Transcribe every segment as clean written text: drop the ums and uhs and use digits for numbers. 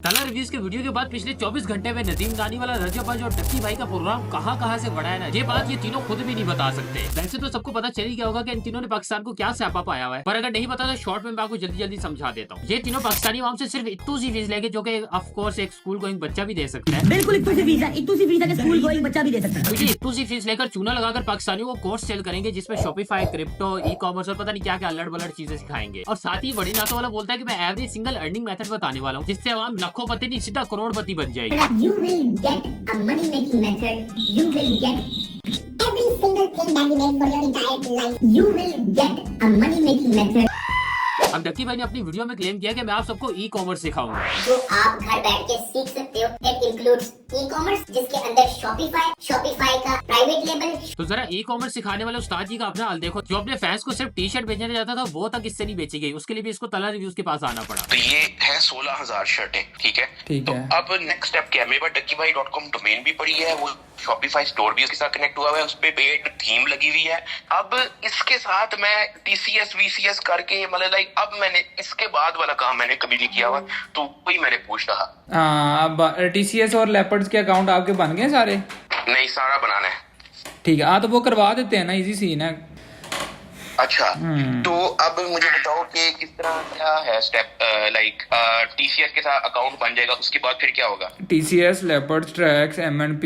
तला रिव्यूज के वीडियो के बाद पिछले 24 घंटे में नदीम गानी वाला रजबज और टक्की भाई का प्रोग्राम कहां से बढ़ा है ना, ये बात ये तीनों खुद भी नहीं बता सकते। वैसे तो सबको पता चल ही गया होगा कि इन तीनों ने पाकिस्तान को क्या सैपा पाया हुआ है, पर अगर नहीं पता तो शॉर्ट में मैं आपको जल्दी समझा देता हूँ। ये तीनों पाकिस्तानी आवाम से सिर्फ इतनी सी फीस लेंगे जो कि ऑफ कोर्स एक स्कूल गोइंग बच्चा भी दे सकता है। बिल्कुल इतनी सी फीस है स्कूल गोइंग बच्चा भी दे सकता है। तो इतनी सी फीस लेकर चूना लगाकर पाकिस्तानियों को कोर्स सेल करेंगे जिसमें शॉपिफाई, क्रिप्टो, ई कॉमर्स और पता नहीं क्या क्या अलड़ बलड़ चीजें सिखाएंगे। और साथ ही बड़ी नाटो वाला बोलता है कि मैं एवरेज सिंगल अर्निंग मेथड बताने वाला हूँ जिससे आवाम लाखोंपति नहीं सीधा करोड़पति बन जाएगी। You will get a money making method. You will get every single thing that you make for your entire life. You will get a money making method. अब Ducky भाई ने अपनी वीडियो में क्लेम किया कि मैं आप सबको ई कॉमर्स सिखाऊंगा जो आप घर बैठ के सीख सकते हो। It includes ई-कॉमर्स जिसके अंदर शॉपिफाई का प्राइवेट लेबल। तो जरा ई कॉमर्स सिखाने वाले उस्ताद जी का अपना हाल देखो। जो अपने फैंस को सिर्फ टी शर्ट बेचने जाता था वो तक इससे नहीं बेची गई, उसके लिए भी इसको तला रिव्यूज के पास आना पड़ा। तो ये है 16,000 शर्टें, ठीक है। तो अब नेक्स्ट स्टेप क्या है? मेरे पास duckyभाई.com डोमेन भी पड़ी है, वो शॉपिफाई स्टोर भी उसके साथ कनेक्ट हुआ है, उस पे पेड थीम लगी हुई है। अब इसके साथ मैं TCS VCS करके मतलब लाइक अब मैंने इसके बाद वाला काम मैंने कभी नहीं किया हुआ, तो वही मैंने पूछ रहा। अब TCS और लेपर्ड्स के अकाउंट आपके बन गए सारे? नहीं, सारा बनाना है। ठीक है, हाँ तो वो करवा देते हैं ना, इजी सीन है। अच्छा, तो अब मुझे बताओ कि किस तरह क्या है स्टेप, लाइक TCS के साथ अकाउंट बन जाएगा, उसके बाद फिर क्या होगा? TCS, लेपर्ड्स, ट्रैक्स, MNP,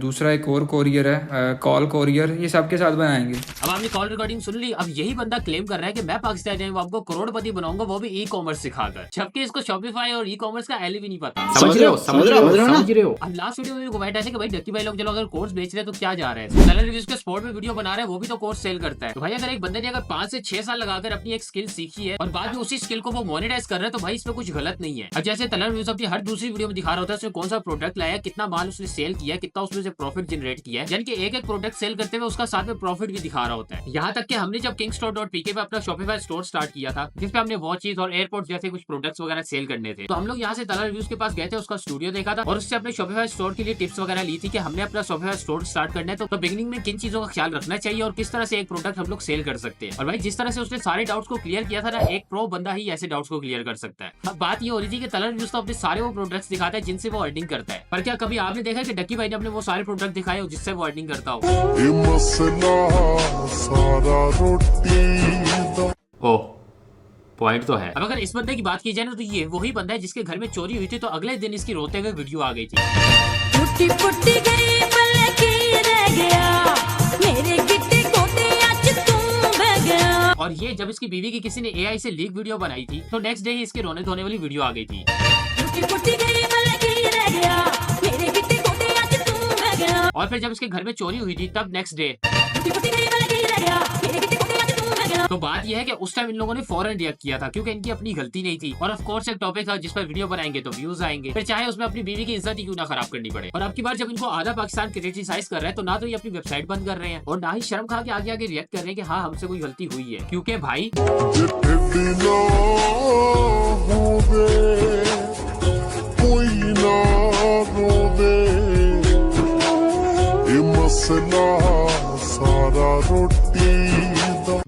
दूसरा एक और कोरियर है कॉल कोरियर, ये सब के साथ बनाएंगे। अब आपने कॉल रिकॉर्डिंग सुन ली। अब यही बंदा क्लेम कर रहा है कि मैं पाकिस्तानी आपको करोड़पति बनाऊंगा, वो भी ई कॉमर्स सिखाकर, जबकि इसको शॉपिफाई और ई कॉमर्स का एल भी नहीं पता। समझ रहे हो। अब लास्ट वीडियो में कमेंट ऐसे कि भाई डक्की भाई लोग चलो अगर कोर्स बेच रहे हैं तो क्या जा रहे हैं, तला रिव्यूज के स्पॉट में वीडियो बना रहे हैं, वो भी तो कोर्स सेल करता है। तो भाई अगर एक बंदे ने अगर 5 से 6 साल लगाकर अपनी एक स्किल सीखी है और बाद में उसी स्किल को वो मोनेटाइज कर रहा है तो भाई इसमें कुछ गलत नहीं है। अब जैसे तला रिव्यूज अपनी हर दूसरी वीडियो में दिखा रहा होता है उसने कौन सा प्रोडक्ट लाया, कितना माल उसने सेल किया, कितना उसमें से प्रॉफिट जनरेट किया है, यानी कि एक प्रोडक्ट सेल करते हुए उसका साथ में प्रॉफिट भी दिखा रहा होता है। यहाँ तक कि हमने जब kingstore.pk पे अपना शॉपिफाई स्टोर स्टार्ट किया था जिसपे हमने वॉचेस और एयरपोर्ट जैसे कुछ प्रोडक्ट्स वगैरह सेल करने थे, तो हम लोग यहाँ से तला रिव्यूज के पास गए थे, उसका स्टूडियो देखा था और उससे अपने शॉपिफाई स्टोर के लिए टिप्स वगैरह ली थी कि हमने अपना शॉपिफाई स्टोर स्टार्ट करना है तो बिगिनिंग में किन चीजों का ख्याल रखना चाहिए और किस तरह से एक प्रोडक्ट हम लोग सेल कर सकते हैं। और भाई जिस तरह से उसने सारे डाउट्स को क्लियर किया था ना, एक प्रो बंदा ही ऐसे डाउट्स को क्लियर कर सकता है। अब बात ये हो रही थी कि तला रिव्यूज तो अपने सारे वो प्रोडक्ट्स दिखाता है जिनसे वो अर्निंग करता है, पर क्या कभी आपने देखा कि डक्की भाई ने अपने वो सारे प्रोडक्ट दिखाए हो जिससे वो अर्निंग करता हो? ओह, पॉइंट तो है। अब अगर इस बंदे की बात की जाए ना तो ये वही बंदा है जिसके घर में चोरी हुई थी तो अगले दिन इसकी रोते हुए वीडियो आ गई थी। फुटी फुटी गई पल की रह गया, मेरे गिट्टे कोटे आज तू बह गया। और ये जब इसकी बीवी की किसी ने AI से लीक वीडियो बनाई थी तो नेक्स्ट डे ही इसके रोने धोने वाली वीडियो आ गई थी। फुटी फुटी गई पल की रह गया, मेरे गिट्टे कोटे आज तू बह गया। और फिर जब इसके घर में चोरी हुई थी तब नेक्स्ट डे फुटी फुटी गई पल की रह गया, मेरे गिट्टे कोटे आज तू बह गया। तो बात यह है कि उस टाइम इन लोगों ने फौरन रिएक्ट किया था क्योंकि इनकी अपनी गलती नहीं थी और ऑफ कोर्स एक टॉपिक था जिस पर वीडियो बनाएंगे तो व्यूज आएंगे, फिर चाहे उसमें अपनी बीवी की इज्जत ही क्यों ना खराब करनी पड़े। और अब की बार जब इनको आधा पाकिस्तान क्रिटिसाइज कर रहे हैं तो ना तो ये अपनी वेबसाइट बंद कर रहे हैं और ना ही शर्म खा के आगे आगे रिएक्ट कर रहे हैं कि हाँ हमसे कोई गलती हुई है, क्योंकि भाई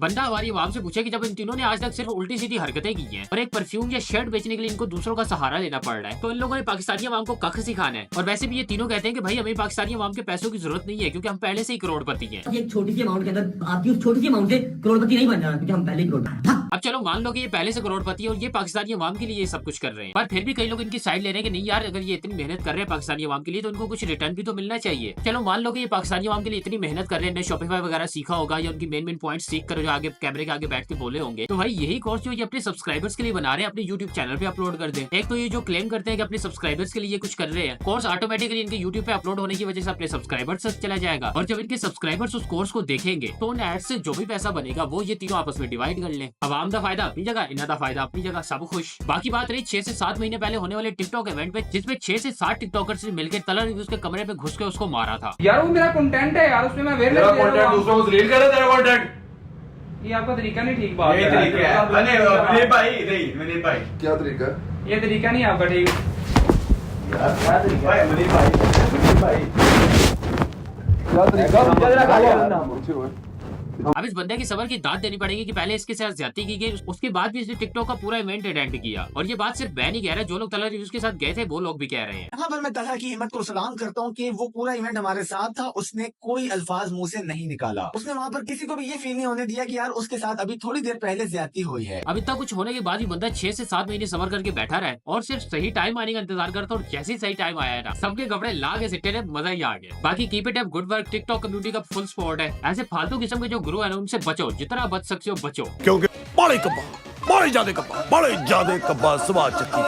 बंदा हमारी आवाम से पूछे कि जब इन तीनों ने आज तक सिर्फ उल्टी सीधी हरकतें की हैं और एक परफ्यूम या शर्ट बेचने के लिए इनको दूसरों का सहारा लेना पड़ रहा है तो इन लोगों ने पाकिस्तानी आवाम को कख सिखाना है। और वैसे भी ये तीनों कहते हैं कि भाई हमें पाकिस्तानी आवाम के पैसों की जरूरत नहीं है क्योंकि हम पहले से ही करोड़पति हैं। एक छोटी सी अमाउंट के अंदर आपकी उस छोटी सी अमाउंट से करोड़पति नहीं बन जाना क्योंकि हम पहले ही करोड़पति। अब चलो मान लो कि ये पहले से करोड़पति है और ये पाकिस्तानी अवाम के लिए ये सब कुछ कर रहे हैं, पर फिर भी कई लोग इनकी साइड ले रहे हैं कि नहीं यार अगर ये इतनी मेहनत कर रहे हैं पाकिस्तानी अवाम के लिए तो इनको कुछ रिटर्न भी तो मिलना चाहिए। चलो मान लो कि ये पाकिस्तानी अवाम के लिए इतनी मेहनत कर रहे हैं, शॉपिफाई वगैरह सीखा होगा या उनकी मेन पॉइंट सीख कर जो आगे कैमरे के आगे बैठ के बोले होंगे, तो भाई यही कोर्स जो ये अपने सब्सक्राइबर्स के लिए बना रहे हैं अपने यूट्यूब चैनल पे अपलोड कर दें। एक तो ये जो क्लेम करते हैं कि अपने सब्सक्राइबर्स के लिए ये कुछ कर रहे हैं, कोर्स ऑटोमेटिकली इनके यूट्यूब पे अपलोड होने की वजह से अपने सब्सक्राइबर्स तक चला जाएगा और जब इनके सब्सक्राइबर्स उस कोर्स को देखेंगे तो उन एड्स से जो भी पैसा बनेगा वो ये तीनों आपस में डिवाइड कर लें। अवाम का फायदा अपनी जगह, इन्हें का फायदा अपनी जगह, सब खुश। बाकी बात रही 6 से 7 महीने पहले होने वाले टिकटॉक इवेंट पे जिसमें 6 से 7 टिकटॉकर्स ने मिलकर तला रिव्यूज के कमरे पे घुस के उसको मारा था। यार वो मेरा कंटेंट है यार, उसमें मैं अवेयरनेस दे रहा हूं। दूसरों को रील कर रहा है तेरा कंटेंट। ये आपका तरीका नहीं ठीक बात ये तरीका है। मैंने भाई क्या तरीका? ये तरीका नहीं आपका ठीक। यार क्या तरीका है? मनी भाई क्या तरीका? अब इस बंदे की सबर की दाद देनी पड़ेगी कि पहले इसके साथ ज्यादती की गई, उसके बाद भी इसने टिकटॉक का पूरा इवेंट अटेंड किया। और ये बात सिर्फ मैं नहीं कह रहा, जो लोग तलहर रिव्यूज के साथ गए थे वो लोग भी कह रहे हैं। यहाँ पर मैं तलहर की हिम्मत को सलाम करता हूँ कि वो पूरा इवेंट हमारे साथ था, उसने कोई अल्फाज मुंह से नहीं निकाला, उसने वहाँ पर किसी को भी ये फील नहीं होने दिया कि यार उसके साथ अभी थोड़ी देर पहले ज्यादती हुई है। अब इतना कुछ होने के बाद भी बंदा 6 से 7 महीने सबर करके बैठा रहा है और सिर्फ सही टाइम आने का इंतजार करता, और जैसे ही सही टाइम आया है ना, सबके कपड़े ला के सिट्टे ने, मजा ही आ गया। बाकी keep it up, good work, TikTok community का फुल सपोर्ट है। ऐसे फालतू किस्म के जो गुरु है ना, उनसे बचो, जितना बच सकते हो बचो, क्योंकि बड़े ज्यादा कब्बा सवाल चक्की